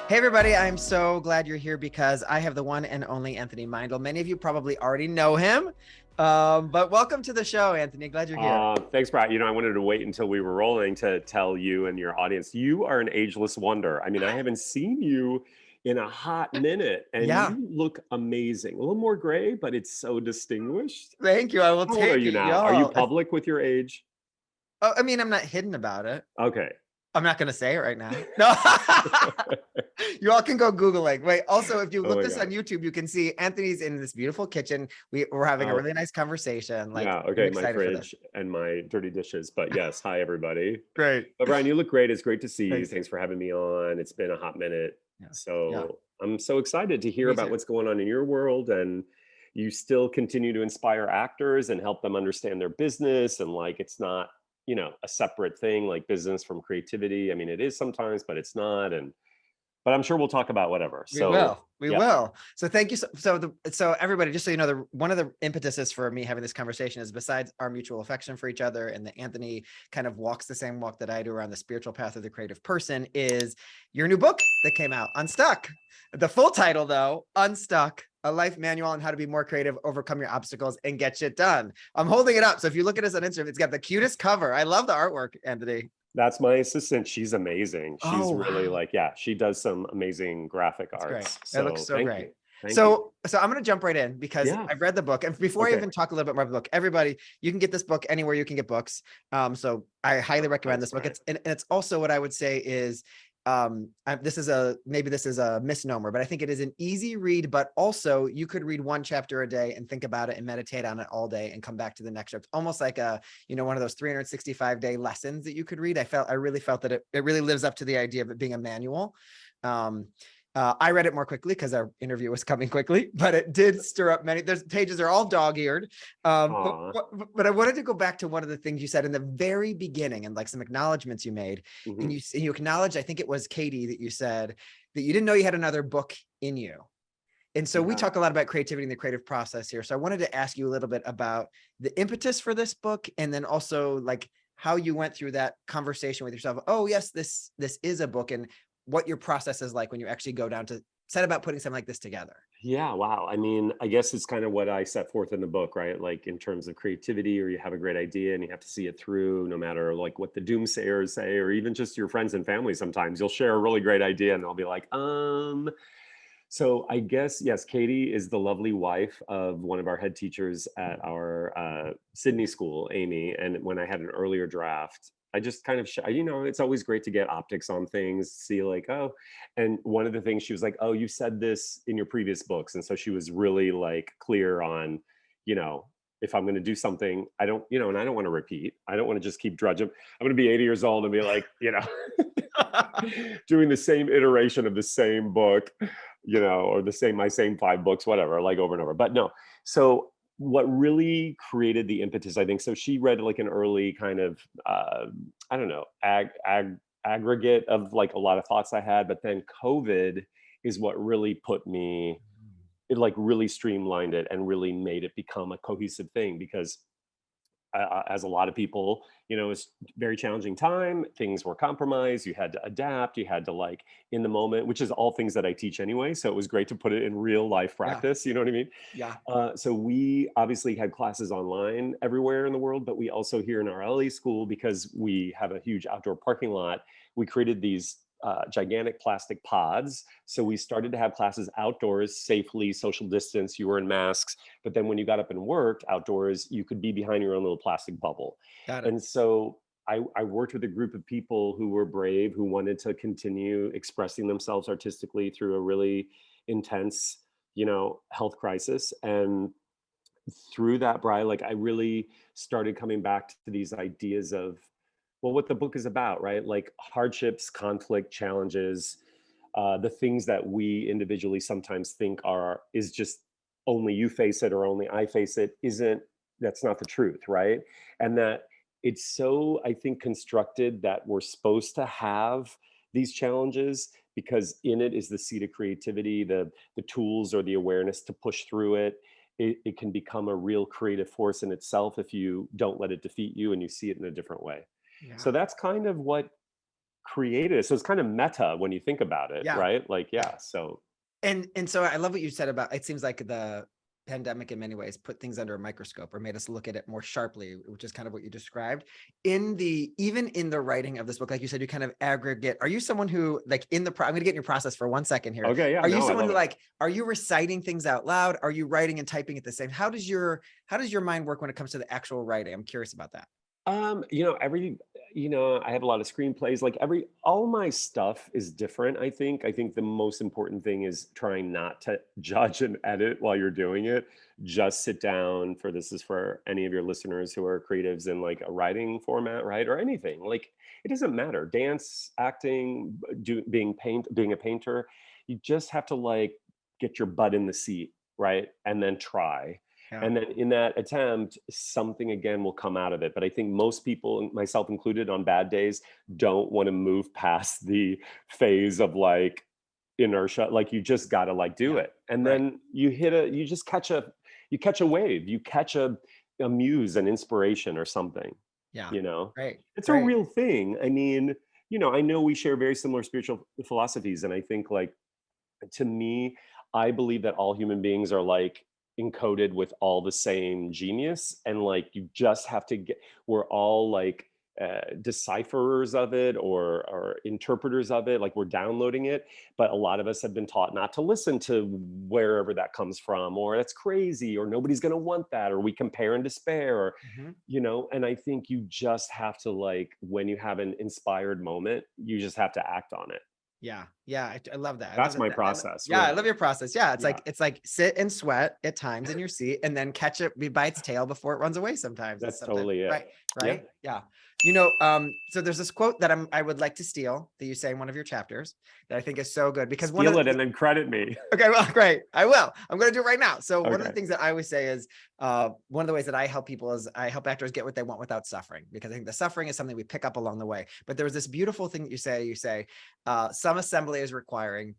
Hey everybody, I'm so glad you're here because I have the one and only Anthony Meindl. Many of you probably already know him, but welcome to the show, Anthony. Glad you're here. Thanks, Brad. I wanted to wait until we were rolling to tell you and your audience, you are an ageless wonder. I mean, I haven't seen you in a hot minute, and Yeah, you look amazing. A little more gray, but it's so distinguished. thank you. I will How old are take you it, now? Are you y'all. public with your age? I mean, I'm not hidden about it. Okay. I'm not going to say it right now. No, you all can go Googling. Wait, also, if you Oh look my this on God. YouTube, you can see Anthony's in this beautiful kitchen. We're having a Oh, really nice conversation. Like, yeah. I'm Okay. My excited for this. fridge and my dirty dishes. But yes, hi, everybody. Great. But Brian, you look great. It's great to see you. Thanks. Thanks for having me on. It's been a hot minute. Yeah. Yeah. So I'm so excited to hear Me about too. what's going on in your world. And you still continue to inspire actors and help them understand their business. And like, it's not, a separate thing like business from creativity. I mean, it is sometimes, but it's not. But I'm sure we'll talk about whatever. We So will. We yeah. will. So thank you. So everybody, just so you know, one of the impetuses for me having this conversation is besides our mutual affection for each other and that Anthony kind of walks the same walk that I do around the spiritual path of the creative person is your new book that came out, Unstuck. The full title though, Unstuck, a life manual on how to be more creative, overcome your obstacles and get shit done. I'm holding it up. So if you look at us on Instagram, it's got the cutest cover. I love the artwork, Anthony. That's my assistant. She's amazing. She's Oh, really wow. like, yeah, she does some amazing graphic It's great. arts. It looks So so thank great. you. Thank you. So I'm going to jump right in because Yeah. I've read the book. And before I Okay. even talk a little bit more about the book, everybody, you can get this book anywhere you can get books. So I highly recommend Thanks, this book. Brian. And it's also what I would say is maybe this is a misnomer, but I think it is an easy read, but also you could read one chapter a day and think about it and meditate on it all day and come back to the next chapter. Almost like one of those 365-day lessons that you could read. I really felt that it really lives up to the idea of it being a manual. Um, I read it more quickly because our interview was coming quickly, but it did stir up many. There's pages are all dog-eared. Aw. But I wanted to go back to one of the things you said in the very beginning and like some acknowledgments you made. And Mhm. you acknowledged, I think it was Katie that you said that you didn't know you had another book in you. And so we Yeah. talk a lot about creativity and the creative process here. So I wanted to ask you a little bit about the impetus for this book, and then also like how you went through that conversation with yourself. Oh, yes, this is a book, and what your process is like when you actually go down to set about putting something like this together. Yeah, wow. I mean, I guess it's kind of what I set forth in the book, right? Like in terms of creativity, or you have a great idea and you have to see it through, no matter like what the doomsayers say, or even just your friends and family. Sometimes you'll share a really great idea and they'll be like, So I guess, yes, Katie is the lovely wife of one of our head teachers at our Sydney school, Amy. And when I had an earlier draft, I just kind of, it's always great to get optics on things, see like, oh, and one of the things she was like, oh, you said this in your previous books. And so she was really like clear on, you know, if I'm going to do something, I don't, and I don't want to repeat. I don't want to just keep drudging. I'm going to be 80 years old and be like, doing the same iteration of the same book, or my same five books, whatever, like over and over. But no. So what really created the impetus, I think, so she read like an early kind of, I don't know, aggregate of like a lot of thoughts I had, but then COVID is what really put me, it like really streamlined it and really made it become a cohesive thing because as a lot of people, it's very challenging time. Things were compromised. You had to adapt. You had to like in the moment, which is all things that I teach anyway. So it was great to put it in real life Yeah. practice. You know what I mean? Yeah. So we obviously had classes online everywhere in the world, but we also here in our LA school, because we have a huge outdoor parking lot, we created these gigantic plastic pods. So we started to have classes outdoors safely, social distance, you were in masks. But then when you got up and worked outdoors, you could be behind your own little plastic bubble. Got it. And so I worked with a group of people who were brave, who wanted to continue expressing themselves artistically through a really intense, health crisis. And through that, Brian, like I really started coming back to these ideas of, well, what the book is about, right? Like hardships, conflict, challenges, the things that we individually sometimes think is just only you face it or only I face it, that's not the truth, right? And that it's so, I think, constructed that we're supposed to have these challenges because in it is the seed of creativity, the tools or the awareness to push through it. It can become a real creative force in itself if you don't let it defeat you and you see it in a different way. Yeah. So that's kind of what created it. So it's kind of meta when you think about it, Yeah. right? Like, Yeah. yeah. So And so I love what you said about, it seems like the pandemic in many ways put things under a microscope or made us look at it more sharply, which is kind of what you described. Even in the writing of this book, like you said, you kind of aggregate. Are you someone who, like, I'm gonna get in your process for 1 second here. okay, yeah, Are you no, I someone love who, it. like, are you reciting things out loud? Are you writing and typing at the same? How does your mind work when it comes to the actual writing? I'm curious about that. I have a lot of screenplays. Like all my stuff is different. I think the most important thing is trying not to judge and edit while you're doing it. Just sit down this is for any of your listeners who are creatives in like a writing format, right? Or anything. Like it doesn't matter. Dance, acting, being a painter. You just have to like get your butt in the seat, right? And then try. Yeah. And then in that attempt, something again will come out of it. But I think most people, myself included, on bad days, don't want to move past the phase of like inertia. Like you just gotta like do Yeah. it. And Right. then you catch a wave, you catch a muse, an inspiration or something, Yeah. you know? Right. It's a Right. real thing. I mean, I know we share very similar spiritual philosophies. And I think like to me, I believe that all human beings are like encoded with all the same genius. And like, you just have to we're all like decipherers of it or interpreters of it. Like we're downloading it. But a lot of us have been taught not to listen to wherever that comes from, or that's crazy, or nobody's going to want that, or we compare and despair, or, Mhm. and I think you just have to like, when you have an inspired moment, you just have to act on it. Yeah. Yeah. I love that. I love That's that. my process, Yeah. I love really. your process. Yeah. Yeah, It's like sit and sweat at times in your seat and then catch it by its tail before it runs away sometimes. It's that's something, totally it. right. Yeah. Right. Yeah. So there's this quote that I would like to steal that you say in one of your chapters that I think is so good because one of Steal it the, and then credit me. okay, well, great. I will. I'm going to do it right now. So one of the Okay. things that I always say is one of the ways that I help people is I help actors get what they want without suffering, because I think the suffering is something we pick up along the way. But there was this beautiful thing that you say, some assembly is required,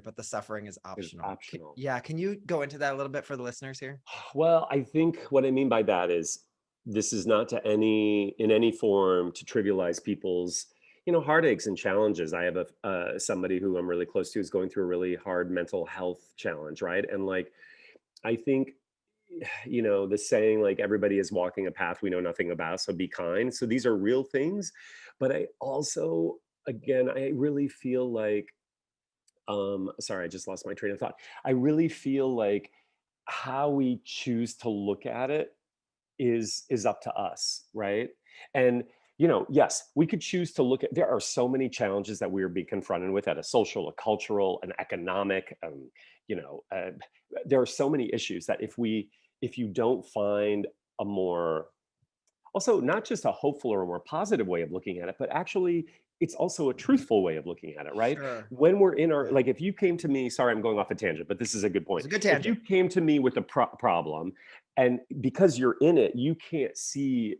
but the suffering is Is optional. optional. Can you go into that a little bit for the listeners here? Well, I think what I mean by that is this is not in any form to trivialize people's, heartaches and challenges. I have somebody who I'm really close to is going through a really hard mental health challenge, right? And like, I think, the saying like everybody is walking a path we know nothing about, so be kind. So these are real things, but I also, again, I really feel like, sorry, I just lost my train of thought. I really feel like how we choose to look at it is up to us, right? And yes, we could choose to look at, there are so many challenges that we are being confronted with at a social, a cultural, an economic, you know uh, there are so many issues that if you don't find a more, also not just a hopeful or a more positive way of looking at it, but actually it's also a truthful way of looking at it, right? Sure. When we're in our, Yeah. like, if you came to me, sorry, I'm going off a tangent, but this is a good It's point. a good If you tangent. came to me with a problem, and because you're in it, you can't see,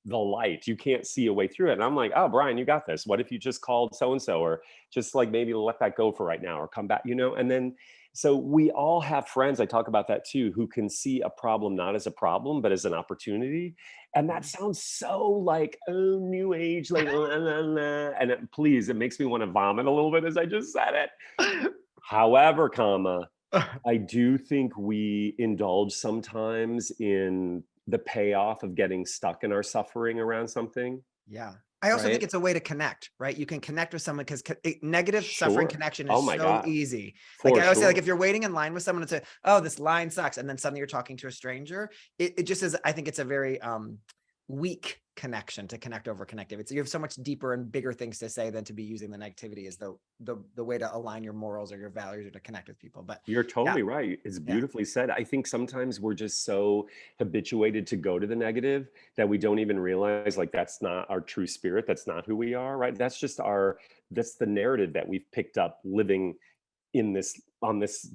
the light, you can't see a way through it. And I'm like, oh, Brian, you got this. What if you just called so and so, or just like maybe let that go for right now, or come back, and then, so we all have friends, I talk about that too, who can see a problem not as a problem, but as an opportunity. And that Mhm. sounds so like, oh, new age, like, and please, it makes me want to vomit a little bit as I just said it. However, I do think we indulge sometimes in the payoff of getting stuck in our suffering around something, Yeah. I also think right? it's a way to connect, right? You can connect with someone because negative suffering Sure. connection Oh is my so God. easy. Like For I always say, like sure. if you're waiting in line with someone and say, "Oh, this line sucks," and then suddenly you're talking to a stranger, it just is. I think it's a very weak connection to connect over connective. You have so much deeper and bigger things to say than to be using the negativity as the way to align your morals or your values or to connect with people. But You're yeah, totally right. It's yeah, beautifully said. I think sometimes we're just so habituated to go to the negative that we don't even realize like that's not our true spirit. That's not who we are, right? That's the narrative that we've picked up living on this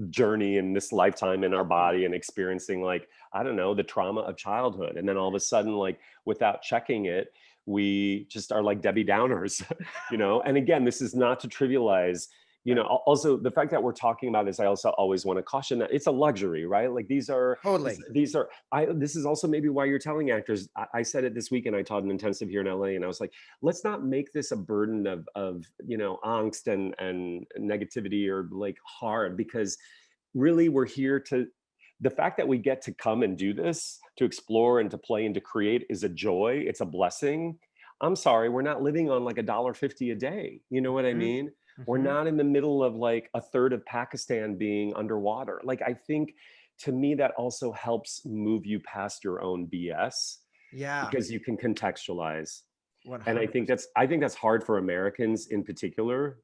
journey in this lifetime in our body and experiencing, like, I don't know, the trauma of childhood. And then all of a sudden, like, without checking it, we just are like Debbie Downers, And again, this is not to trivialize, you know, also the fact that we're talking about this, I also always want to caution that it's a luxury, right? Like Totally. this is also maybe why you're telling actors. I said it this weekend. I taught an intensive here in LA, and I was like, let's not make this a burden of you know, angst and negativity or like hard, because really we're here to, the fact that we get to come and do this, to explore and to play and to create, is a joy. It's a blessing. I'm sorry, we're not living on like $1.50 a day. You know what I Mhm, mean? We're mhm. not in the middle of like a third of Pakistan being underwater. Like, I think to me that also helps move you past your own BS, Yeah, because you can contextualize. And 100%. I think that's hard for Americans in particular,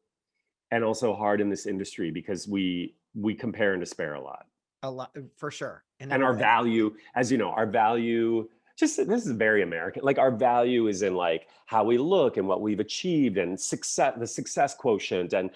and also hard in this industry, because we compare and despair a lot. A lot, for sure. And our value, as you know, our value, just this is very American, like our value is in like how we look and what we've achieved, and success, the success quotient, and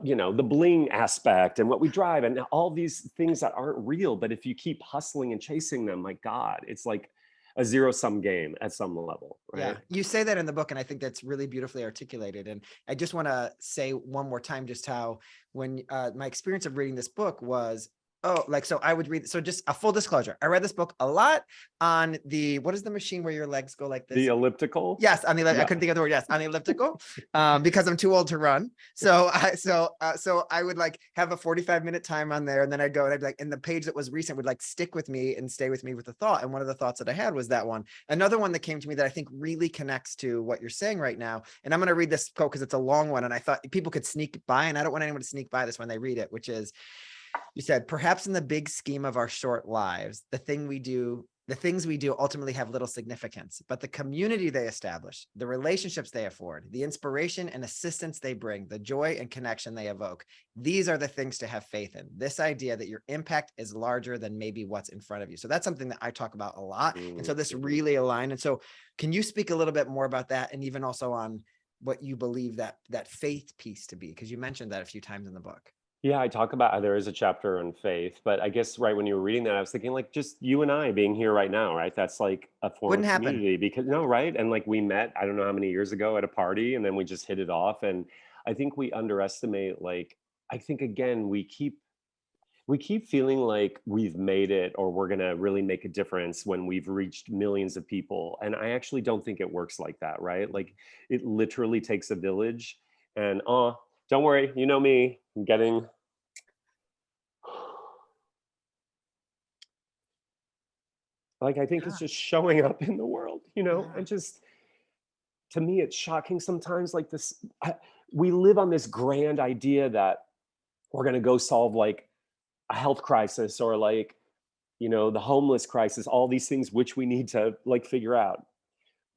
you know, the bling aspect, and what we drive, and all these things that aren't real. But if you keep hustling and chasing them, my God, it's like a zero sum game at some level, Yeah, right? you say that in the book, and I think that's really beautifully articulated. And I just want to say one more time just how, when my experience of reading this book was, oh, like, so I would read, so just a full disclosure, I read this book a lot on the, what is the machine where your legs go like The this? elliptical. Yes, on the, I Yeah. couldn't think of the word. Yes, on the elliptical, because I'm too old to run. So I would like have a 45-minute time on there, and then I'd go and I'd be like, and the page that was recent would like stick with me and stay with me with the thought. And one of the thoughts that I had was that one. Another one that came to me that I think really connects to what you're saying right now. And I'm going to read this quote because it's a long one, and I thought people could sneak by, and I don't want anyone to sneak by this when they read it, which is, you said, perhaps in the big scheme of our short lives, the things we do ultimately have little significance, but the community they establish, the relationships they afford, the inspiration and assistance they bring, the joy and connection they evoke, these are the things to have faith in. This idea that your impact is larger than maybe what's in front of you. So that's something that I talk about a lot. And so this Mhm. really aligned. And so can you speak a little bit more about that, and even also on what you believe that faith piece to be? Because you mentioned that a few times in the book. Yeah, I talk about, there is a chapter on faith, but I guess right when you were reading that, I was thinking like just you and I being here right now, right? That's like a form Wouldn't of happen. community, because no, right? And like we met, I don't know how many years ago at a party, and then we just hit it off. And I think we underestimate, like, I think again, we keep feeling like we've made it, or we're going to really make a difference when we've reached millions of people. And I actually don't think it works like that, right? Like it literally takes a village. And don't worry, you know me, I'm getting like, I think it's Yeah, just showing up in the world, you know, yeah. and just, to me, it's shocking sometimes. Like this, we live on this grand idea that we're going to go solve like a health crisis, or like, you know, the homeless crisis, all these things which we need to like figure out.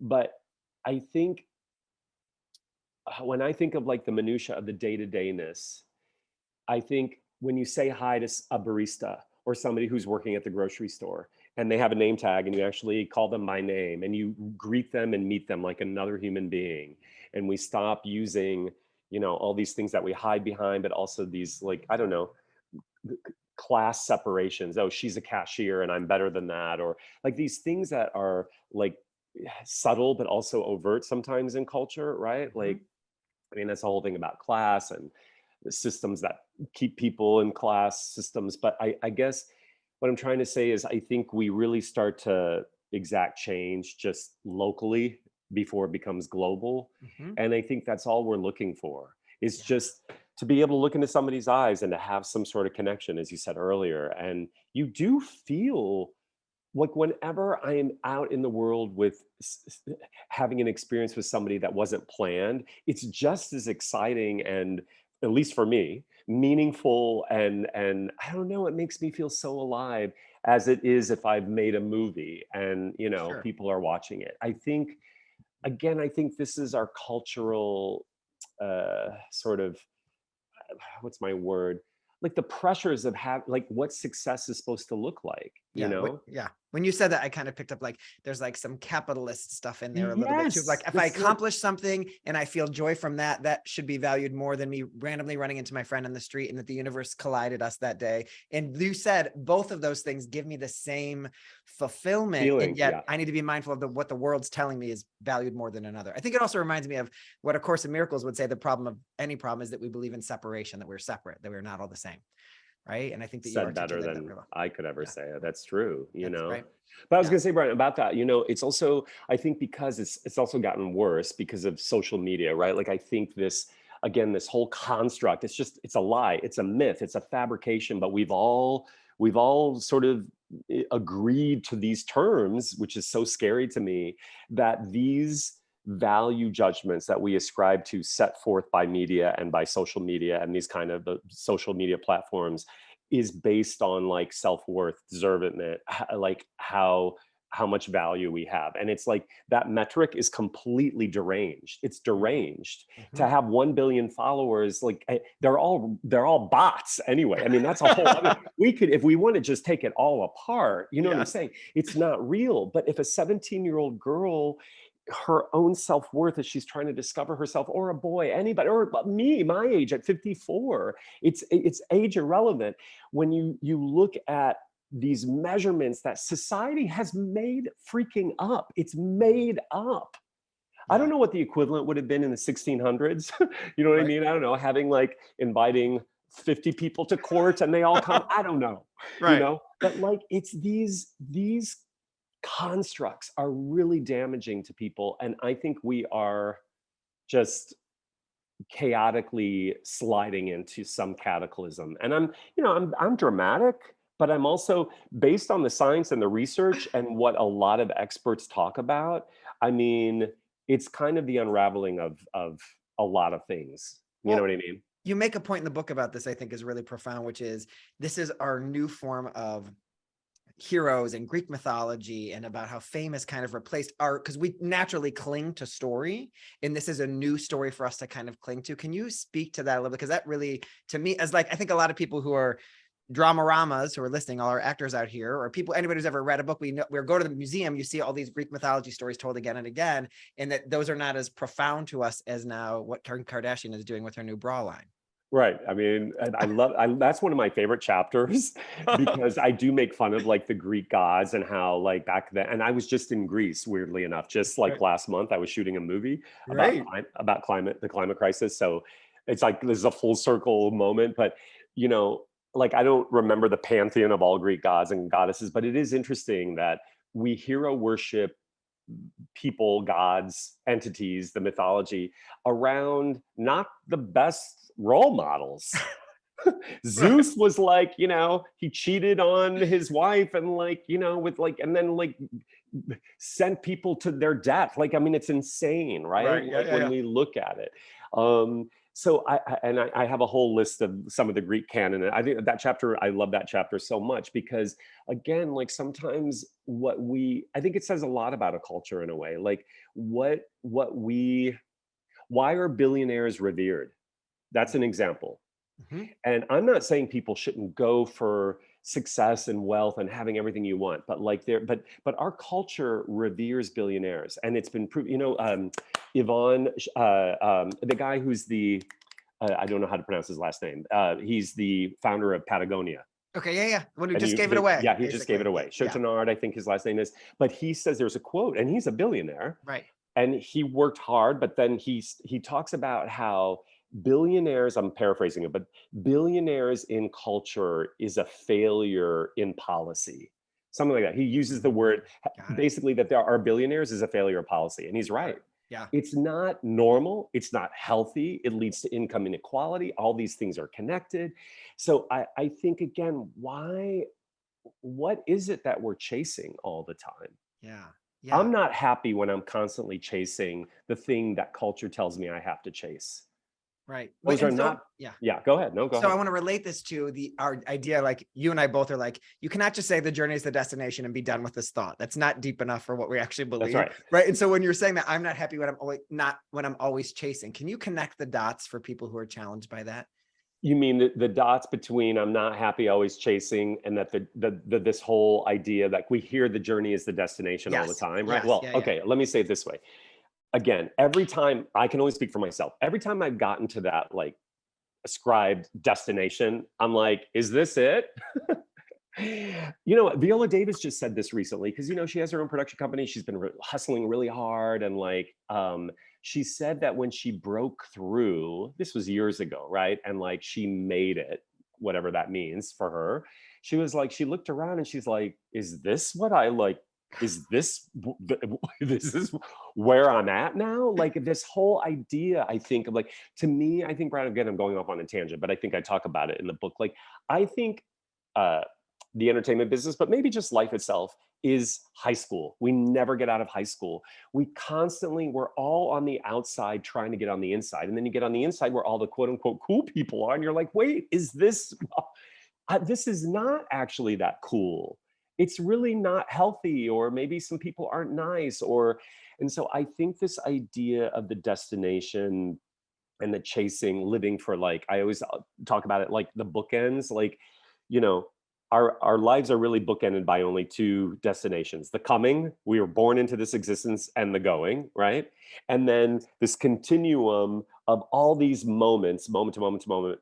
But I think when I think of like the minutia of the day to dayness, I think when you say hi to a barista or somebody who's working at the grocery store, and they have a name tag, and you actually call them by name, and you greet them and meet them like another human being, and we stop using, you know, all these things that we hide behind, but also these, like, I don't know, class separations. Oh, she's a cashier and I'm better than that, or like these things that are like subtle but also overt sometimes in culture, right? Mhm. Like, I mean, that's the whole thing about class and the systems that keep people in class systems. But I guess what I'm trying to say is I think we really start to exact change just locally before it becomes global. Mhm. And I think that's all we're looking for, is Yeah. just to be able to look into somebody's eyes and to have some sort of connection, as you said earlier. And you do feel like whenever I am out in the world with having an experience with somebody that wasn't planned, it's just as exciting and, at least for me, meaningful, and I don't know, it makes me feel so alive as it is if I've made a movie and, you know, Sure. people are watching it. I think, again, I think this is our cultural sort of, what's my word, like the pressures of have like what success is supposed to look like. you know? Yeah. When you said that, I kind of picked up like there's like some capitalist stuff in there a little bit too. Yes. Like if I accomplish something and I feel joy from that, that should be valued more than me randomly running into my friend in the street and that the universe collided us that day. And you said both of those things give me the same fulfillment. Feeling, And yet yeah. I need to be mindful of what the world's telling me is valued more than another. I think it also reminds me of what A Course in Miracles would say. The problem of any problem is that we believe in separation, that we're separate, that we're not all the same. Right. And I think that you Said better articulated that than really well. I could ever Yeah. say it. That's true, you That's know. right. But I was Yeah. gonna say, Brian, about that, you know, it's also, I think because it's also gotten worse because of social media, right? Like I think this, again, this whole construct, it's a lie, it's a myth, it's a fabrication, but we've all sort of agreed to these terms, which is so scary to me, that these value judgments that we ascribe to set forth by media and by social media and these kind of social media platforms is based on like self-worth, deservement, like how much value we have. And it's like that metric is completely deranged. It's deranged. To have 1 billion followers, like they're all bots anyway. I mean, that's a whole other, we could, if we want to just take it all apart, you know what I'm saying? It's not real. But if a 17-year-old girl, her own self-worth as she's trying to discover herself, or a boy, anybody, or me, my age at 54, it's age irrelevant. When you look at these measurements that society has made freaking up, it's made up. I don't know what the equivalent would have been in the 1600s. You know what I mean? I don't know, having like inviting 50 people to court and they all come. I don't know, you know, but like it's these constructs are really damaging to people. And I think we are just chaotically sliding into some cataclysm. And I'm dramatic, but I'm also, based on the science and the research and what a lot of experts talk about, I mean, it's kind of the unraveling of a lot of things. You know what I mean? You make a point in the book about this, I think is really profound, which is this is our new form of heroes and Greek mythology, and about how fame has kind of replaced art, because we naturally cling to story, and this is a new story for us to kind of cling to. Can you speak to that a little bit? Because that really, to me, as like, I think a lot of people who are drama-ramas who are listening, all our actors out here, or people, anybody who's ever read a book, we go to the museum, you see all these Greek mythology stories told again and again, and that those are not as profound to us as now what Kim Kardashian is doing with her new bra line. Right. I mean, that's one of my favorite chapters because I do make fun of like the Greek gods and how like back then, and I was just in Greece, weirdly enough, just like last month, I was shooting a movie about the climate crisis. So it's like, this is a full circle moment, but you know, like, I don't remember the pantheon of all Greek gods and goddesses, but it is interesting that we hero worship people, gods, entities, the mythology around not the best role models. Zeus was like, you know, he cheated on his wife and like, you know, with like, and then like sent people to their death. Like, I mean, it's insane, right? When we look at it. So I have a whole list of some of the Greek canon. And I think that chapter, I love that chapter so much because again, like sometimes I think it says a lot about a culture in a way, like why are billionaires revered? That's an example. And I'm not saying people shouldn't go for success and wealth and having everything you want, but like but our culture reveres billionaires, and it's been proved. You know, Yvonne, the guy who's the I don't know how to pronounce his last name. He's the founder of Patagonia. Okay, yeah. When he just gave it away. Yeah, he just gave it away. Chouinard, I think his last name is. But he says there's a quote, and he's a billionaire. Right. And he worked hard, but then he talks about how billionaires, I'm paraphrasing it, but billionaires in culture is a failure in policy. Something like that. He uses the word, basically, that there are billionaires is a failure of policy. And he's right. Yeah. It's not normal. It's not healthy. It leads to income inequality. All these things are connected. So I think, again, what is it that we're chasing all the time? Yeah. I'm not happy when I'm constantly chasing the thing that culture tells me I have to chase. Right. Those are not. Yeah. Go ahead. No, go ahead. So I want to relate this to our idea, like you and I both are like, you cannot just say the journey is the destination and be done with this thought. That's not deep enough for what we actually believe. That's right. Right. And so when you're saying that, I'm not happy when I'm always chasing. Can you connect the dots for people who are challenged by that? You mean the dots between I'm not happy, always chasing, and that this whole idea that we hear the journey is the destination all the Yes. time, right? Yes. Well, Yeah. Yeah. okay, let me say it this way. Again, every time I can only speak for myself, every time I've gotten to that like ascribed destination, I'm like, is this it? You know, Viola Davis just said this recently because she has her own production company. She's been hustling really hard, and like, she said that when she broke through, this was years ago, right? And like, she made it, whatever that means for her. She was like, she looked around and she's like, "Is this what I like? Is this this is where I'm at now?" Like this whole idea, I think of like, to me, I think, Brian, again, I'm going off on a tangent, but I think I talk about it in the book. Like, I think. Uh, the entertainment business, but maybe just life itself is high school. We never get out of high school. We're all on the outside trying to get on the inside. And then you get on the inside where all the quote unquote cool people are. And you're like, wait, is this, this is not actually that cool. It's really not healthy, or maybe some people aren't nice, and so I think this idea of the destination and the chasing, living for, like, I always talk about it like the bookends, like, you know, our lives are really bookended by only two destinations: the coming, we were born into this existence, and the going, right? And then this continuum of all these moments, moment to moment to moment,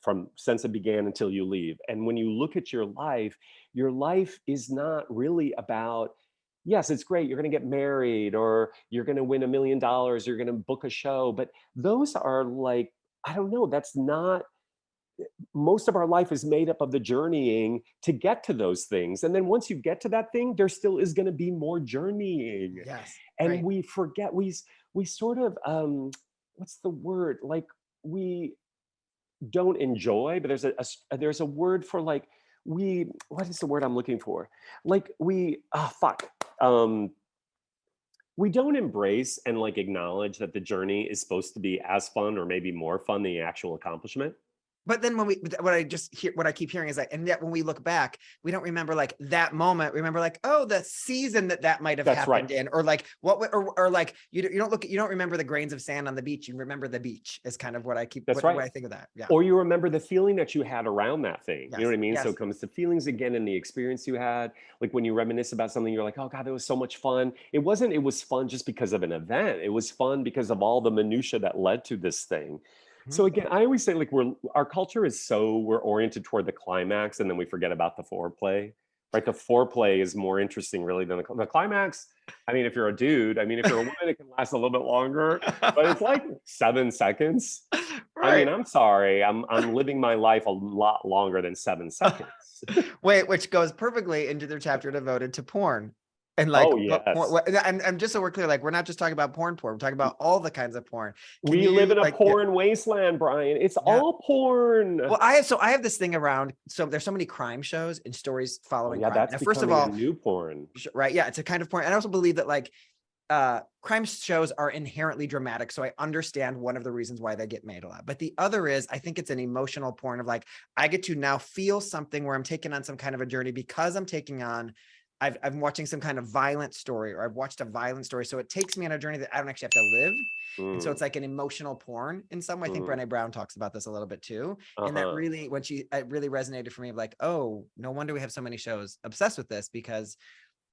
from since it began until you leave. And when you look at your life is not really about, yes, it's great, you're going to get married, or you're going to win $1 million, you're going to book a show, but those are like, I don't know, that's not, most of our life is made up of the journeying to get to those things. And then once you get to that thing, there still is going to be more journeying. Yes. And Right. we forget, we sort of, what's the word? Like, we don't enjoy, but there's a word for, like, what is the word I'm looking for? Like, we don't embrace and like acknowledge that the journey is supposed to be as fun or maybe more fun than the actual accomplishment. But then what I keep hearing is that, and yet when we look back, we don't remember like that moment. We remember like, oh, the season that might have That's right. happened in, or like or like you don't remember the grains of sand on the beach. You remember the beach is kind of what I keep. That's What right. I think of that. Yeah. Or you remember the feeling that you had around that thing. You know Yes. what I mean? So Yes. it comes to feelings again and the experience you had. Like when you reminisce about something, you're like, oh God, that was so much fun. It was fun just because of an event. It was fun because of all the minutia that led to this thing. Mhm. So again, I always say, like, our culture is we're oriented toward the climax, and then we forget about the foreplay. Right? The foreplay is more interesting really than the climax. I mean, if you're a dude, I mean, if you're a woman, it can last a little bit longer, but it's like 7 seconds. I mean, Right. I'm sorry. I'm living my life a lot longer than 7 seconds. Wait, which goes perfectly into their chapter devoted to porn. And like, Oh yes. and just so we're clear, like, we're not just talking about porn. We're talking about all the kinds of porn. Can We live you in a like, yeah, porn wasteland, Brian. It's yeah. all porn. Well, I have this thing around. So there's so many crime shows and stories Oh following yeah, crime. that's Now, first of becoming a all, new porn. right, yeah, it's a kind of porn. And I also believe that like crime shows are inherently dramatic. So I understand one of the reasons why they get made a lot. But the other is, I think it's an emotional porn of like, I get to now feel something where I'm taking on some kind of a journey because I'm taking on, I'm watching some kind of violent story, or I've watched a violent story. So it takes me on a journey that I don't actually have to live. And so Mm, it's like an emotional porn in some way. I think mm, Brené Brown talks about this a little bit too. And that uh-huh. really, it really resonated for me of like, oh, no wonder we have so many shows obsessed with this, because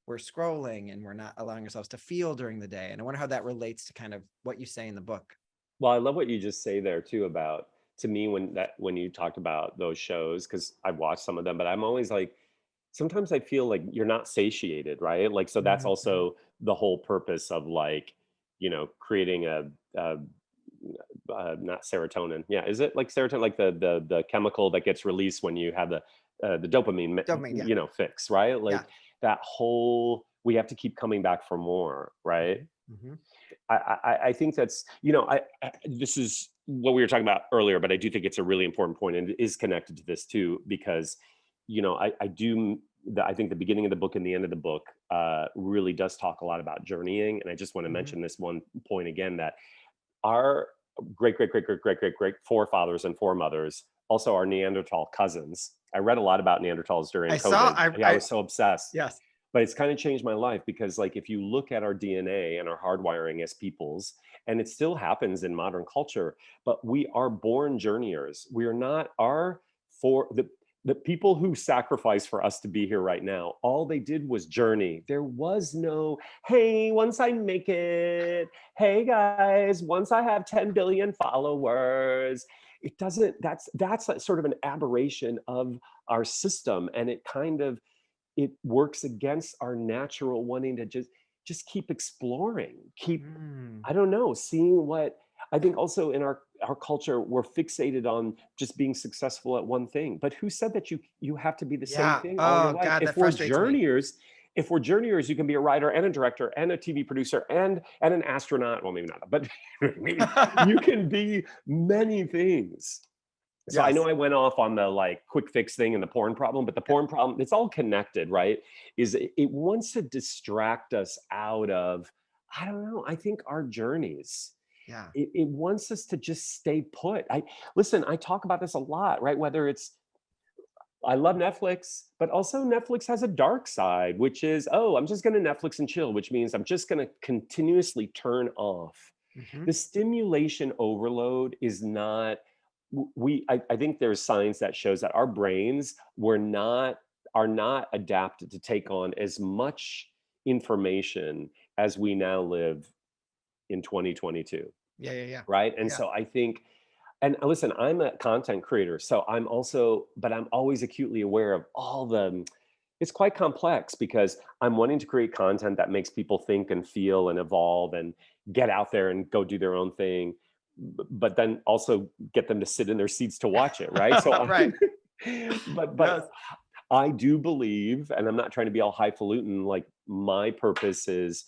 we're scrolling and we're not allowing ourselves to feel during the day. And I wonder how that relates to kind of what you say in the book. Well, I love what you just say there too about, to me, when you talked about those shows, because I've watched some of them, but I'm always like, sometimes I feel like you're not satiated, right? Like, so that's Mhm. also the whole purpose of, like, creating not serotonin. Yeah, is it like serotonin, like the chemical that gets released when you have the dopamine, Dopamine, yeah. fix, right? Yeah. Like that whole, we have to keep coming back for more, right? Mhm. Mhm. I think that's, this is what we were talking about earlier, but I do think it's a really important point, and it is connected to this too, because, I think the beginning of the book and the end of the book really does talk a lot about journeying. And I just want to Mhm. mention this one point again, that our great, great, great, great, great, great, great forefathers and foremothers also are Neanderthal cousins. I read a lot about Neanderthals during I saw, COVID. Yeah, I was so obsessed. yes. but it's kind of changed my life because like if you look at our DNA and our hardwiring as peoples, and it still happens in modern culture, but we are born journeyers. We are not our for the people who sacrificed for us to be here right now, all they did was journey. There was no, hey, once I make it, hey guys, once I have 10 billion followers. It doesn't, that's like sort of an aberration of our system. And it kind of, it works against our natural wanting to just keep exploring, keep, Mm. I don't know, seeing what I think also in our culture, we're fixated on just being successful at one thing. But who said that you have to be the same Yeah. thing all your Oh life? God, that frustrates me. If we're journeyers, you can be a writer and a director and a TV producer and an astronaut. Well, maybe not, but maybe you can be many things. So I know Yes. I went off on the like quick fix thing and the porn problem, but the porn problem, it's all connected, right? Is it wants to distract us out of, I don't know, I think our journeys. Yeah. It wants us to just stay put. I talk about this a lot, right? Whether it's I love Netflix, but also Netflix has a dark side, which is, oh, I'm just going to Netflix and chill, which means I'm just going to continuously turn off. Hmm. The stimulation overload is not, I think there's science that shows that our brains are not adapted to take on as much information as we now live in 2022, Yeah. Yeah. Yeah. right? And Yeah. so I think, and listen, I'm a content creator, so I'm also, but I'm always acutely aware of all the, it's quite complex because I'm wanting to create content that makes people think and feel and evolve and get out there and go do their own thing, but then also get them to sit in their seats to watch it, right? So Right. but Yes. I do believe, and I'm not trying to be all highfalutin, like my purpose is,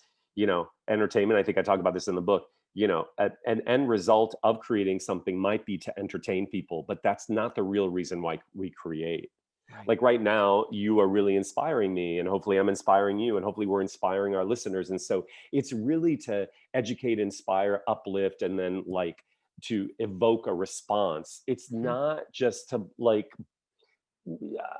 entertainment. I think I talk about this in the book. An end result of creating something might be to entertain people, but that's not the real reason why we create. Right. Like right now, you are really inspiring me, and hopefully I'm inspiring you, and hopefully we're inspiring our listeners. And so it's really to educate, inspire, uplift, and then like to evoke a response. It's Mhm. not just to like,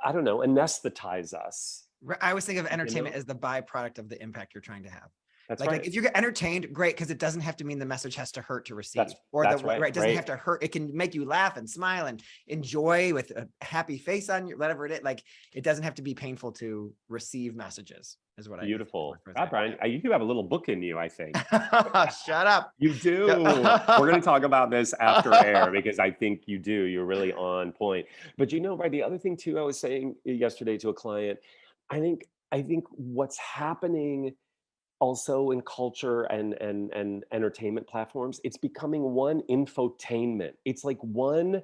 I don't know, anesthetize us, I always think of you entertainment know? as the byproduct of the impact you're trying to have. That's Like right. if you get entertained, great, because it doesn't have to mean the message has to hurt to receive, or the That's right. right doesn't Right. have to hurt. It can make you laugh and smile and enjoy with a happy face on your whatever it is. Like it doesn't have to be painful to receive messages. Is what I is what Beautiful. I'm God, Brian, you do have a little book in you, I think. saying. Shut up. You do. We're going to talk about this after air because I think you do. You're really on point. But right, the other thing too, I was saying yesterday to a client, I think what's happening also in culture and entertainment platforms, it's becoming one infotainment. It's like one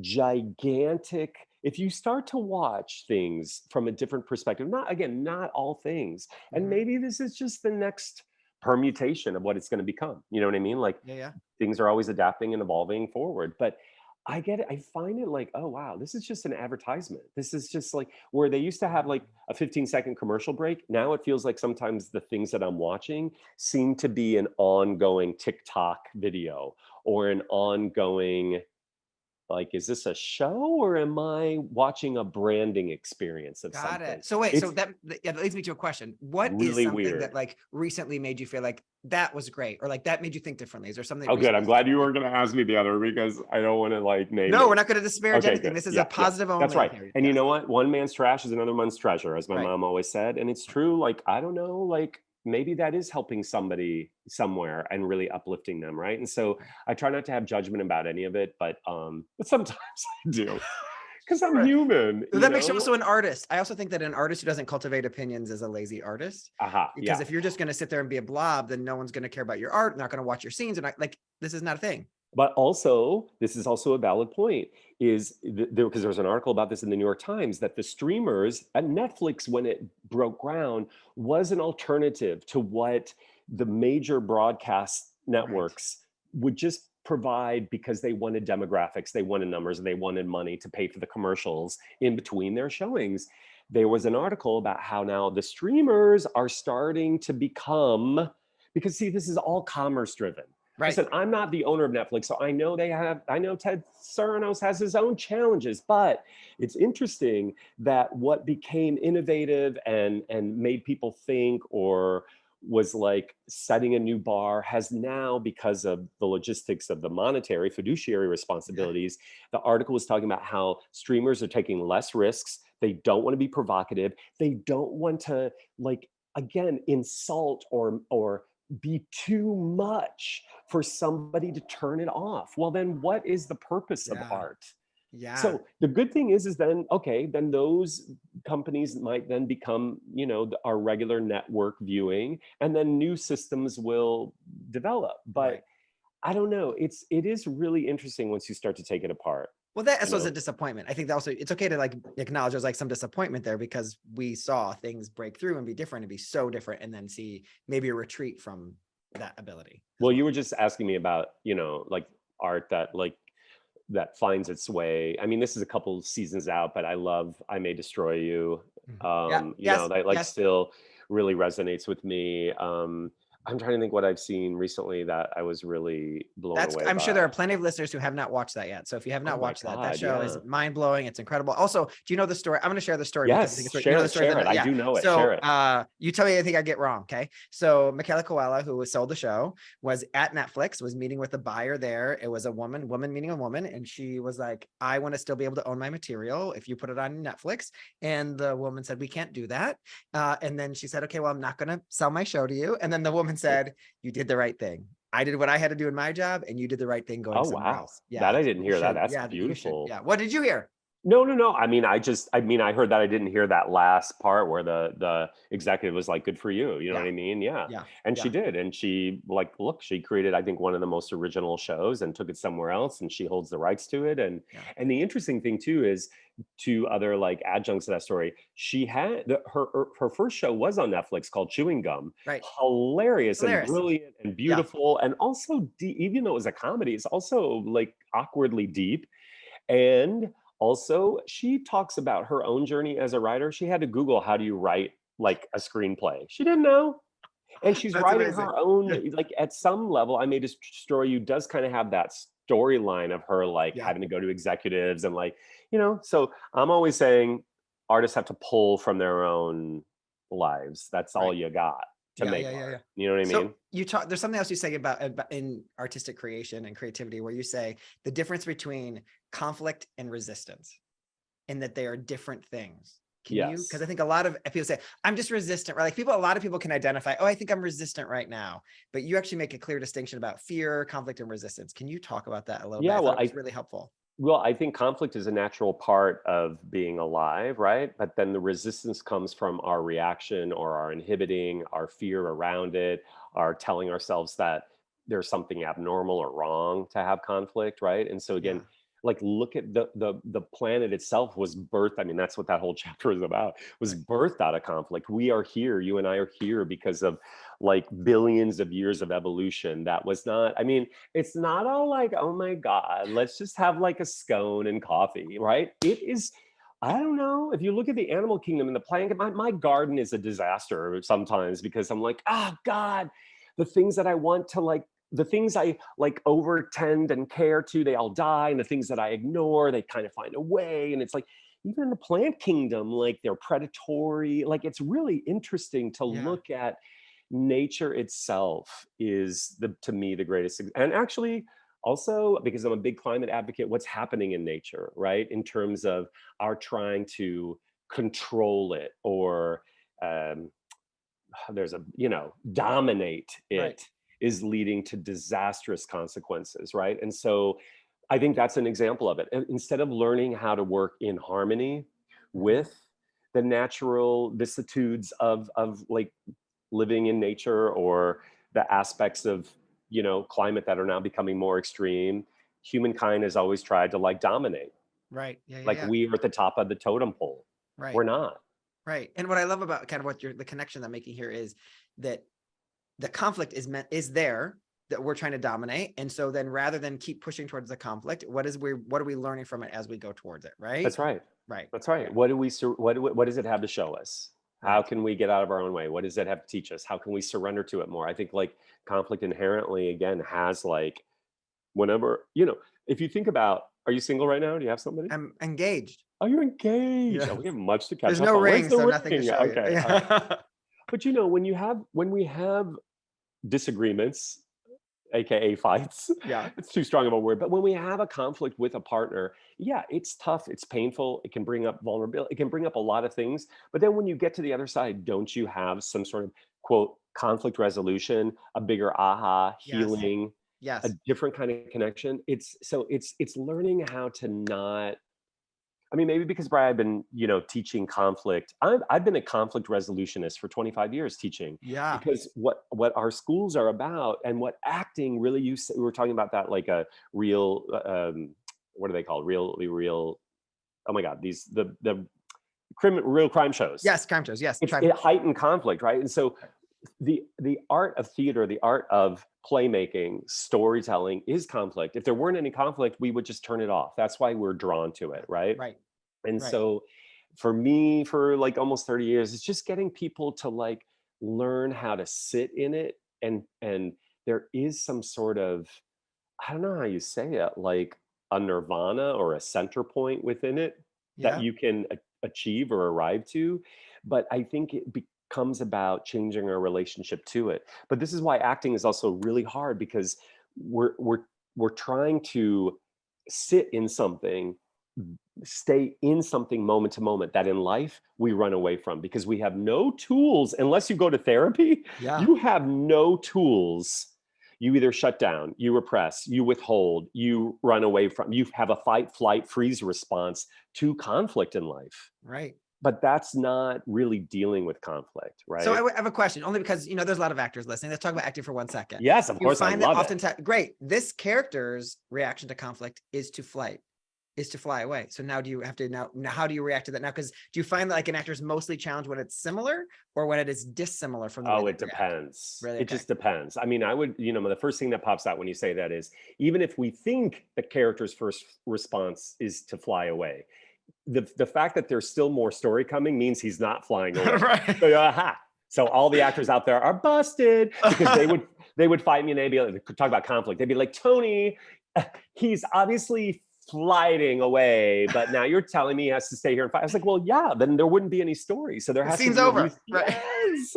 gigantic, if you start to watch things from a different perspective, not all things, and Mhm. maybe this is just the next permutation of what it's going to become, you know what I mean? Like Yeah, yeah. things are always adapting and evolving forward, but I get it. I find it like, oh wow, this is just an advertisement. This is just like where they used to have like a 15-second commercial break. Now it feels like sometimes the things that I'm watching seem to be an ongoing TikTok video or an ongoing, like, is this a show or am I watching a branding experience of Got something? it. So wait, so It's that leads me to a question. What is really something that weird. like recently made you feel like that was great, or like that made you think differently? Is there something Oh, good. recently I'm that glad stuck you with you? weren't going to ask me the other because I don't want to like name No, we're names. not going to disparage Okay, anything. good. This is a Yeah, yeah. positive That's only right. here. And you Yes. know what? One man's trash is another man's treasure, as my Right. mom always said. And it's true. Like, I don't know, like maybe that is helping somebody somewhere and really uplifting them, right? And so Right. I try not to have judgment about any of it, but sometimes I do. Because I'm Right. human, So that makes you also an artist. I also think that an artist who doesn't cultivate opinions is a lazy artist. Aha, Because yeah. if you're just going to sit there and be a blob, then no one's going to care about your art, not going to watch your scenes, and like this is not a thing. But also, this is also a valid point, is there because there was an article about this in the New York Times that the streamers at Netflix, when it broke ground, was an alternative to what the major broadcast Right. networks would just provide because they wanted demographics, they wanted numbers, and they wanted money to pay for the commercials in between their showings. There was an article about how now the streamers are starting to become, because see, this is all commerce driven. Right. Listen, I'm not the owner of Netflix, so I know I know Ted Sarandos has his own challenges, but it's interesting that what became innovative and made people think, or was like setting a new bar, has now, because of the logistics of the monetary fiduciary Yeah. responsibilities, the article was talking about how streamers are taking less risks. They don't want to be provocative. They don't want to, like, again, insult or be too much for somebody to turn it off. Well, then what is the purpose of Yeah. art? Yeah. So the good thing is then, okay, then those companies might then become, our regular network viewing, and then new systems will develop. But Right. I don't know. It is really interesting once you start to take it apart. Well, that You was a know, disappointment. I think that also it's okay to like acknowledge there's like some disappointment there because we saw things break through and be different and be so different, and then see maybe a retreat from that ability as well, well. you were just asking me about, like art that finds its way. I mean, this is a couple seasons out, but I love I May Destroy You. Mhm. Yeah. Yes. That like Yes. still really resonates with me. I'm trying to think what I've seen recently that I was really blown That's, away I'm sure there by. are plenty of listeners who have not watched that yet. So if you have Oh not my watched that, that God, show is yeah. mind blowing. It's incredible. Also, do you know the story? I'm going to share the story because I think Yes, it's right. You know the story. share it. I Yeah. do know it. Share So it. you tell me anything I get wrong. Okay. So Michaela Coelho, who sold the show, was at Netflix, was meeting with the buyer there. It was a woman meeting a woman. And she was like, I want to still be able to own my material if you put it on Netflix. And the woman said, we can't do that. And then she said, okay, well, I'm not going to sell my show to you. And then the woman said, you did the right thing. I did what I had to do in my job, and you did the right thing going Oh somewhere wow. else. Yeah, That I didn't you hear that. should. That's Yeah, you should. beautiful. Yeah. What did you hear? No, no, no. I heard that I didn't hear that last part where the executive was like, "Good for you." You know what Yeah, I mean? Yeah. yeah, And she yeah, did. And she, like, look, she created, I think, one of the most original shows and took it somewhere else, and she holds the rights to it. yeah. And the interesting thing too is, two other like adjuncts to that story. She had her first show was on Netflix called Chewing Gum. Right. Hilarious and Hilarious. brilliant and Yeah. beautiful, and also even though it was a comedy, it's also like awkwardly deep. And also, she talks about her own journey as a writer. She had to Google, how do you write like a screenplay? She didn't know. And she's That's writing amazing. her own, Yeah. like, at some level, I May Destroy You does kind of have that storyline of her like Yeah. having to go to executives and like, so I'm always saying artists have to pull from their own lives. That's all Right. you got to Yeah. make Yeah. Yeah. Yeah. art. You know what I So mean? you talk, there's something else you say about in artistic creation and creativity where you say the difference between conflict and resistance, and that they are different things. Can you, because Yes. I think a lot of people say, I'm just resistant, right? Like a lot of people can identify, oh, I think I'm resistant right now. But you actually make a clear distinction about fear, conflict, and resistance. Can you talk about that a little bit? Yeah. I thought Well, it was really helpful. I think conflict is a natural part of being alive, right? But then the resistance comes from our reaction or our inhibiting, our fear around it, our telling ourselves that there's something abnormal or wrong to have conflict, right? And so Yeah. again, like, look at the planet itself was birthed. I mean, that's what that whole chapter is about, was Right. birthed out of conflict. We are here, you and I are here because of like billions of years of evolution. That was not, I mean, it's not all like, oh my God, let's just have like a scone and coffee, right? It is, I don't know. If you look at the animal kingdom and the plant, my garden is a disaster sometimes because I'm like, oh God, the things that I want to like, the things I like overtend and care to, they all die. And the things that I ignore, they kind of find a way. And it's like, even in the plant kingdom, like they're predatory. Like, it's really interesting to Yeah. look at nature itself is to me the greatest. And actually, also because I'm a big climate advocate, what's happening in nature, right? In terms of our trying to control it, or um, there's a, dominate Right. it, is leading to disastrous consequences, right? And so I think that's an example of it. Instead of learning how to work in harmony Mhm. with the natural vicissitudes of like living in nature, or the aspects of, climate that are now becoming more extreme, humankind has always tried to like dominate. Right. Yeah. Yeah. Like, Yeah. we are at the top of the totem pole. Right. We're not. Right. And what I love about kind of what you're, the connection I'm making here is that the conflict is there, that we're trying to dominate. And so then rather than keep pushing towards the conflict, what are we learning from it as we go towards it? Right. That's right. Right. That's right. Yeah. What does it have to show us? How can we get out of our own way? What does that have to teach us? How can we surrender to it more? I think like conflict inherently, again, has like, whenever, if you think about, are you single right now? Do you have somebody? I'm engaged. Oh, you're engaged. Yeah. Oh, we have much to catch There's up no on. Where's ring, the so nothing to ring? show you. Okay, all right. Yeah. But when we have disagreements, aka fights, Yeah. it's too strong of a word, but when we have a conflict with a partner, yeah, it's tough, it's painful, it can bring up vulnerability, it can bring up a lot of things. But then when you get to the other side, don't you have some sort of quote conflict resolution, a bigger aha, Yes. healing, a Yes. different kind of connection? It's learning how to not, I mean, maybe because Brian, I've been, teaching conflict. I've been a conflict resolutionist for 25 years teaching, Yeah. because what our schools are about and what acting really, we were talking about that like a real, what are they called? Real. Oh my God, the real crime shows. Yes. Crime shows. Yes. It heightened conflict, right? And so the art of theater, the art of playmaking, storytelling is conflict. If there weren't any conflict, we would just turn it off. That's why we're drawn to it, right? Right. And Right. so for me, for like almost 30 years, it's just getting people to like learn how to sit in it. And there is some sort of, I don't know how you say it, like a nirvana or a center point within it that Yeah. you can achieve or arrive to. But I think it becomes about changing our relationship to it. But this is why acting is also really hard, because we're trying to sit in something, stay in something moment to moment, that in life we run away from, because we have no tools. Unless you go to therapy, Yeah. you have no tools. You either shut down, you repress, you withhold, you run away from, you have a fight, flight, freeze response to conflict in life. Right. But that's not really dealing with conflict, So right? I have a question, only because, there's a lot of actors listening. Let's talk about acting for 1 second. Yes, of You course, I find that love it. oftentimes, great, this character's reaction to conflict is to fly away. So now do you have to now how do you react to that now? Because do you find that like an actor is mostly challenged when it's similar or when it is dissimilar from the way Oh, they it react? depends. Really? It Okay. just depends. I mean, I would, the first thing that pops out when you say that is, even if we think the character's first response is to fly away, the fact that there's still more story coming means he's not flying away. Right. So, aha. So all the actors out there are busted, because they would fight me and they'd be like, talk about conflict. They'd be like, Tony, he's obviously flying away, but now you're telling me he has to stay here and fight. I was like, well, yeah, then there wouldn't be any story. So there The has to scene's be at over. least, Right. yes.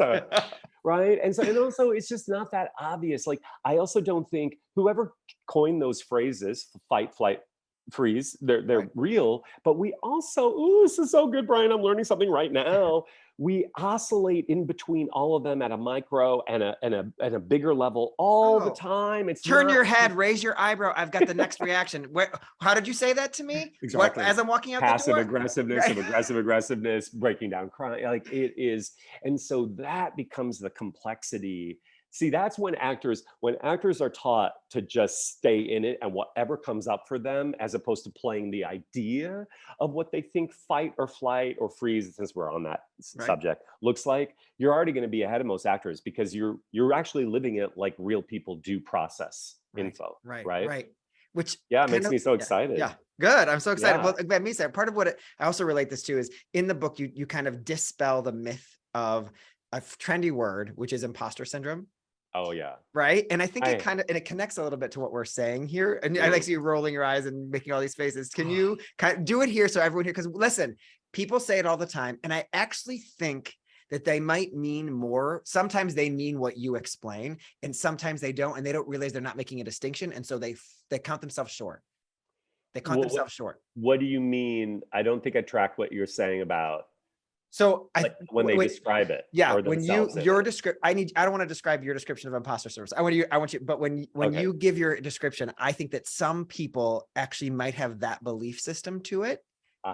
Right. And so, and also it's just not that obvious. Like, I also don't think whoever coined those phrases, fight, flight, freeze, they're Right. real. But we also, ooh, this is so good, Brian, I'm learning something right now. We oscillate in between all of them at a micro and a bigger level all the Oh. time. It's Turn not your head, raise your eyebrow. I've got the next reaction. How did you say that to me? exactly What, as I'm walking out passive the door? aggressiveness Right. of aggressive aggressiveness, breaking down crying, like it is. And so that becomes the complexity. See, that's when actors are taught to just stay in it and whatever comes up for them, as opposed to playing the idea of what they think fight or flight or freeze, since we're on that Right. subject, looks like, you're already going to be ahead of most actors, because you're actually living it like real people do process info. Right. Which Yeah, it kind makes of, me so excited. yeah. Good. I'm so excited. Yeah. Well, let me say part of what I also relate this to is in the book, you kind of dispel the myth of a trendy word, which is imposter syndrome. Oh yeah. Right. And I think it connects a little bit to what we're saying here. And I like see you rolling your eyes and making all these faces. Can you kind of do it here so everyone here? Because listen, people say it all the time. And I actually think that they might mean more. Sometimes they mean what you explain, and sometimes they don't, and they don't realize they're not making a distinction. And so they count themselves short. They count themselves short. What do you mean? I don't think I track what you're saying about. So when they describe it, yeah, or when themselves your description, I don't want to describe your description of imposter service. I want you, but when Okay. you give your description, I think that some people actually might have that belief system to it.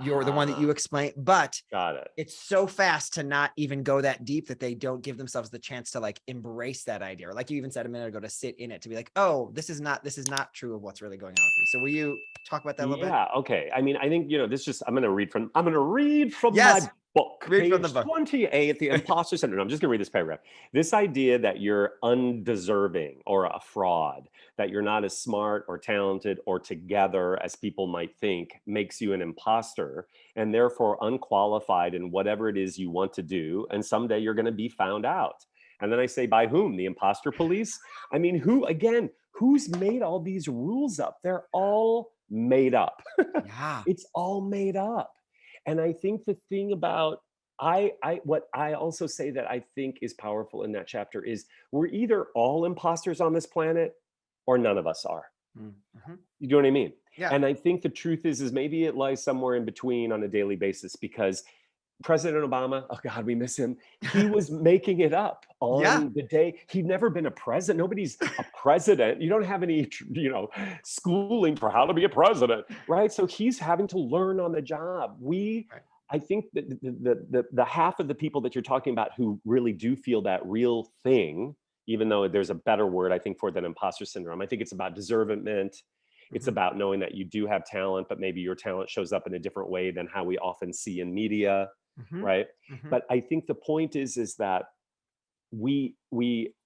You're the one that you explain, but got it. It's so fast to not even go that deep that they don't give themselves the chance to like embrace that idea. Or like you even said a minute ago, to sit in it, to be like, oh, this is not true of what's really going on with me. So will you talk about that a little bit? Yeah. Okay. I mean, I think, this just, I'm going to read from Yes. Well, Read from the page book. 28, the imposter syndrome. I'm just going to read this paragraph. This idea that you're undeserving or a fraud, that you're not as smart or talented or together as people might think, makes you an imposter and therefore unqualified in whatever it is you want to do. And someday you're going to be found out. And then I say, by whom? The imposter police? I mean, who's made all these rules up? They're all made up. Yeah. It's all made up. And I think the thing about what I also say that I think is powerful in that chapter is we're either all imposters on this planet or none of us are. Mhm. You know what I mean? Yeah. And I think the truth is maybe it lies somewhere in between on a daily basis because President Obama, oh God, we miss him. He was making it up Yeah. on the day. He'd never been a president. Nobody's a president. You don't have any, schooling for how to be a president, right? So he's having to learn on the job. Right. I think that the half of the people that you're talking about who really do feel that real thing, even though there's a better word I think for it than imposter syndrome. I think it's about deservement. It's Mhm. about knowing that you do have talent, but maybe your talent shows up in a different way than how we often see in media, Mhm. right? Mhm. But I think the point is that we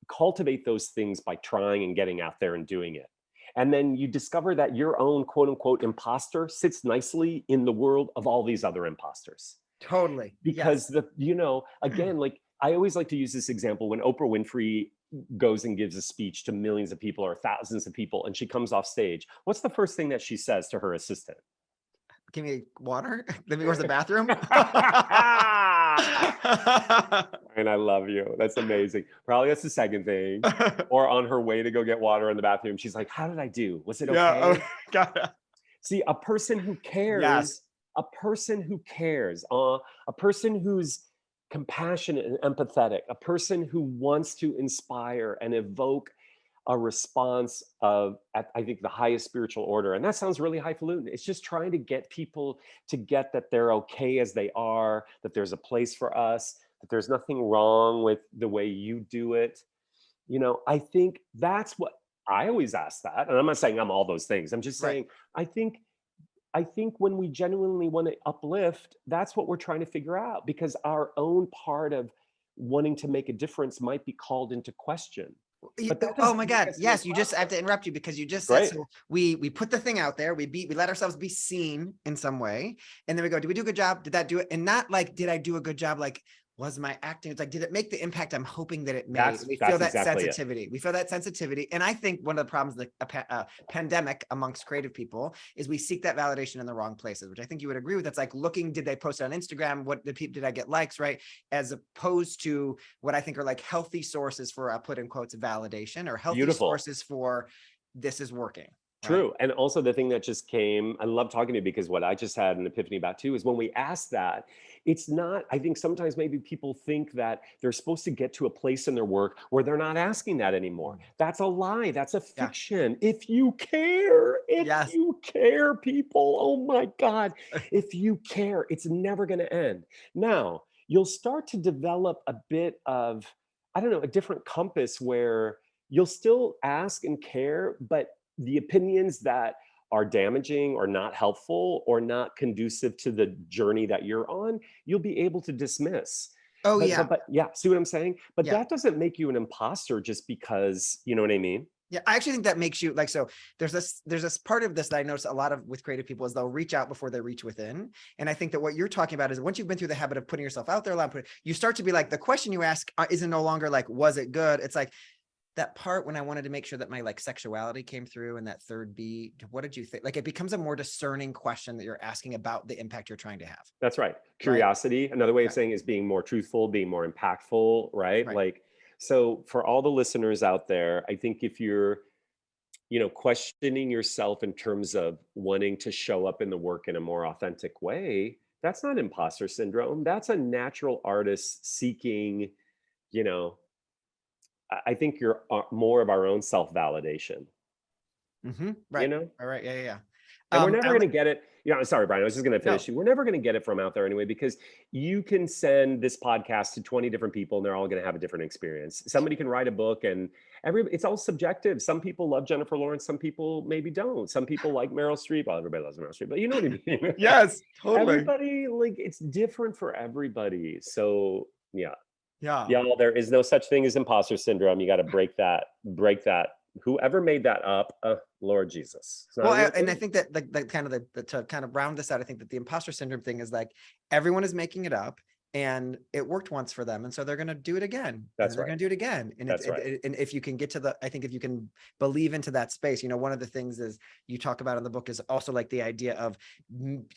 cultivate those things by trying and getting out there and doing it. And then you discover that your own quote unquote imposter sits nicely in the world of all these other imposters. Totally. Because Yes. again, like I always like to use this example when Oprah Winfrey goes and gives a speech to millions of people or thousands of people and she comes off stage. What's the first thing that she says to her assistant? Give me water. Let me go to the bathroom. And I love you. That's amazing. Probably that's the second thing. Or on her way to go get water in the bathroom, she's like, how did I do? Was it Yeah. Oh, okay? God. See, a person who cares, Yes. a person who's compassionate and empathetic, a person who wants to inspire and evoke a response of, at, I think, the highest spiritual order. And that sounds really highfalutin. It's just trying to get people to get that they're okay as they are, that there's a place for us, that there's nothing wrong with the way you do it. I think that's what I always ask that. And I'm not saying I'm all those things. I'm just Right. saying, I think when we genuinely want to uplift, that's what we're trying to figure out because our own part of wanting to make a difference might be called into question. But that Oh doesn't my make God. us an Yes. I have imposter. to interrupt you because you just said, Great. so we put the thing out there, we let ourselves be seen in some way. And then we go, did we do a good job? Did that do it? And not like, did I do a good job? Like, was my acting? It's like, did it make the impact I'm hoping that it made? We feel That's that exactly it. sensitivity. We feel that sensitivity. And I think one of the problems, the pandemic amongst creative people is we seek that validation in the wrong places, which I think you would agree with. That's like looking, did they post it on Instagram? What did I get likes, right? As opposed to what I think are like healthy sources for, I'll put in quotes, validation or healthy Beautiful. sources for this is working. Right. True. And also the thing that just came, I love talking to you because what I just had an epiphany about too is when we ask that, it's not, I think sometimes maybe people think that they're supposed to get to a place in their work where they're not asking that anymore. That's a lie. That's a Yeah. fiction. If you Yes. care, people, oh my God, if you care, it's never going to end. Now, you'll start to develop a bit of, I don't know, a different compass where you'll still ask and care, but the opinions that are damaging or not helpful or not conducive to the journey that you're on, you'll be able to dismiss. Oh But yeah. but but yeah, see what I'm saying? But Yeah. that doesn't make you an imposter just because, you know what I mean? Yeah, I actually think that makes you like, so there's this part of this that I notice a lot of with creative people is they'll reach out before they reach within. And I think that what you're talking about is once you've been through the habit of putting yourself out there a lot, you start to be like, the question you ask isn't no longer like, was it good? It's like that part when I wanted to make sure that my like sexuality came through and that third B, what did you think? Like it becomes a more discerning question that you're asking about the impact you're trying to have. That's right. Right. Curiosity, another way of Right. saying is being more truthful, being more impactful, right? Right. Like, so for all the listeners out there, I think if you're questioning yourself in terms of wanting to show up in the work in a more authentic way, that's not imposter syndrome. That's a natural artist seeking, you know, I think you're more of our own self validation, Mm-hmm. you Right. know? All right. Yeah. Yeah. Yeah. And we're never going to get it. Sorry, Brian, I was just going to No. finish you. We're never going to get it from out there anyway, because you can send this podcast to 20 different people and they're all going to have a different experience. Somebody can write a book and it's all subjective. Some people love Jennifer Lawrence. Some people maybe don't. Some people like Meryl Streep. Well, everybody loves Meryl Streep, but you know what I mean? Yes, totally. Everybody, like, it's different for everybody. So yeah. Yeah. Y'all, there is no such thing as imposter syndrome. You got to break that. Whoever made that up, Lord Jesus. Well, and I think that to kind of round this out, I think that the imposter syndrome thing is like everyone is making it up, and it worked once for them, and so they're going to do it again. That's they're right. going to do it again, and That's right. And if you can get to I think if you can believe into that space, one of the things is you talk about in the book is also like the idea of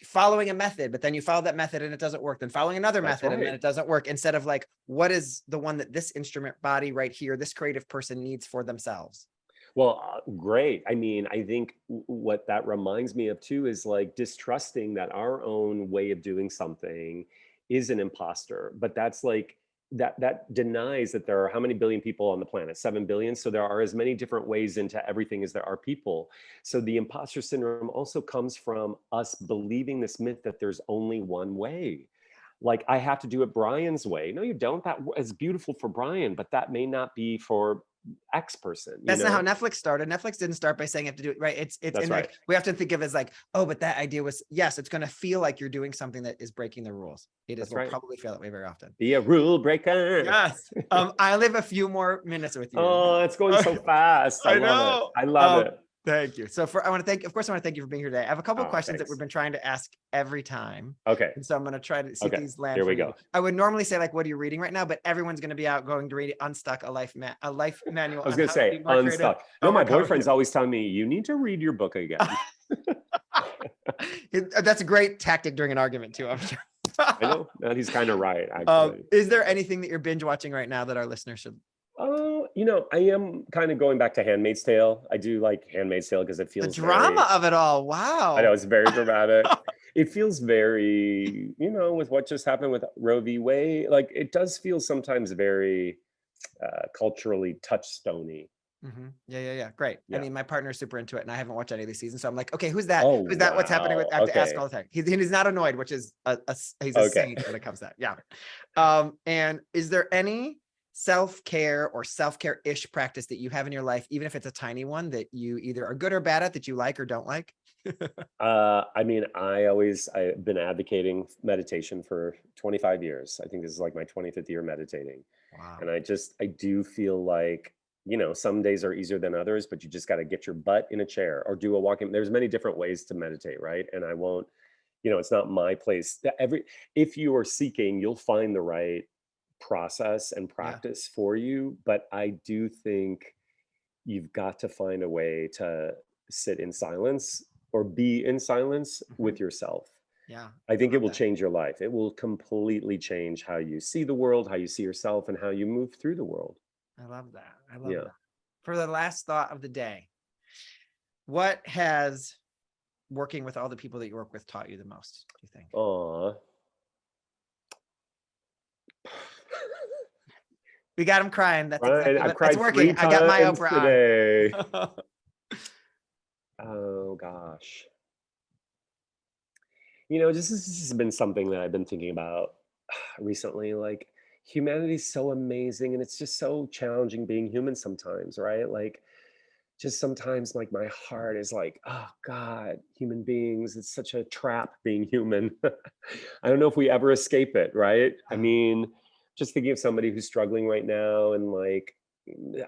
following a method, but then you follow that method and it doesn't work, then following another method and then it doesn't work, instead of like, what is the one that this instrument body right here, this creative person needs for themselves? Well, great. I mean, I think what that reminds me of too is like distrusting that our own way of doing something is an imposter, but that's like that denies that there are how many billion people on the planet? 7 billion. So there are as many different ways into everything as there are people. So the imposter syndrome also comes from us believing this myth that there's only one way. Like, I have to do it Brian's way. No, you don't. That is beautiful for Brian, but that may not be for X person. That's not how Netflix started. Netflix didn't start by saying you have to do it right. It's That's and right. like we have to think of it as like, oh, but that idea was, yes, it's going to feel like you're doing something that is breaking the rules. It is. Will probably feel that way very often. Be a rule breaker. Yes. I live a few more minutes with you. Oh, it's going so fast. I love it. I love it. Thank you. So I want to thank you for being here today. I have a couple of questions that we've been trying to ask every time. Okay. And so I'm going to try to see if these land. Here we go. I would normally say like, what are you reading right now? But everyone's going to be out going to read Unstuck, a life manual. I was going to say Unstuck. No, my boyfriend's always telling me, you need to read your book again. That's a great tactic during an argument too, I'm sure. I know. He's kind of right, actually. Is there anything that you're binge watching right now that our listeners should? I am kind of going back to Handmaid's Tale. I do like Handmaid's Tale because it feels the drama of it all. Wow. I know, it's very dramatic. It feels very, with what just happened with Roe v. Wade, like it does feel sometimes very culturally touchstony. Mm-hmm. Yeah. Great. Yeah. I mean, my partner's super into it, and I haven't watched any of these seasons, so I'm like, okay, who's that? Oh, who's that? wow. What's happening with? I have to ask all the time. He's not annoyed, which is he's a saint when it comes to that. Yeah. And is there any self-care or self-care-ish practice that you have in your life, even if it's a tiny one, that you either are good or bad at, that you like or don't like? I mean, I've been advocating meditation for 25 years. I think this is like my 25th year meditating. Wow. And I do feel like, some days are easier than others, but you just got to get your butt in a chair or do a walking. There's many different ways to meditate, right? And I won't, it's not my place. If you are seeking, you'll find the right process and practice for you. But I do think you've got to find a way to sit in silence or be in silence with yourself. Yeah. I think it will change your life. It will completely change how you see the world, how you see yourself, and how you move through the world. I love that. That. For the last thought of the day, what has working with all the people that you work with taught you the most, do you think? We got him crying. That's right. Exactly it's working. I got my Oprah today. Oh gosh. This has been something that I've been thinking about recently. Like, humanity's so amazing, and it's just so challenging being human sometimes, right? Like, just sometimes, like, my heart is like, oh God, human beings, it's such a trap being human. I don't know if we ever escape it, right? I mean, just thinking of somebody who's struggling right now, and like,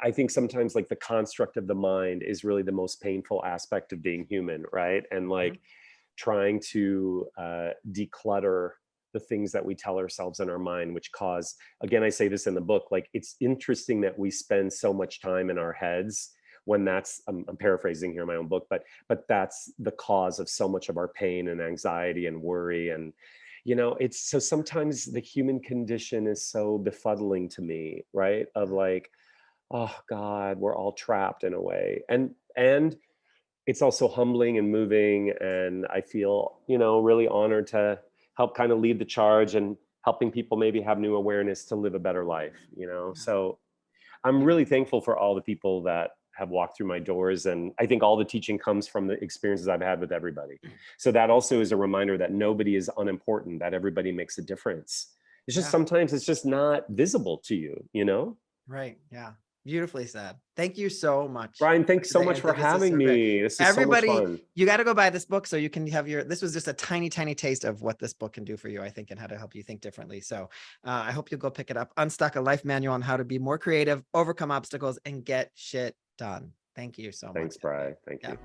I think sometimes like the construct of the mind is really the most painful aspect of being human, right? And like trying to declutter the things that we tell ourselves in our mind, which cause, again, I say this in the book, like, it's interesting that we spend so much time in our heads when that's, I'm paraphrasing here in my own book, but that's the cause of so much of our pain and anxiety and worry. And, it's so sometimes the human condition is so befuddling to me, right? Of like, oh God, we're all trapped in a way. And it's also humbling and moving. And I feel, really honored to help kind of lead the charge and helping people maybe have new awareness to live a better life, So I'm really thankful for all the people that have walked through my doors. And I think all the teaching comes from the experiences I've had with everybody. So that also is a reminder that nobody is unimportant, that everybody makes a difference. It's just sometimes it's just not visible to you, you know? Right. Yeah. Beautifully said. Thank you so much. Brian, thanks so much for having me. This is Everybody, so much fun. you got to go buy this book so you can have this was just a tiny, tiny taste of what this book can do for you, I think, and how to help you think differently. So I hope you'll go pick it up. Unstuck, a life manual on how to be more creative, overcome obstacles, and get shit done. Thank you so much. Thanks, Brian. Thank you.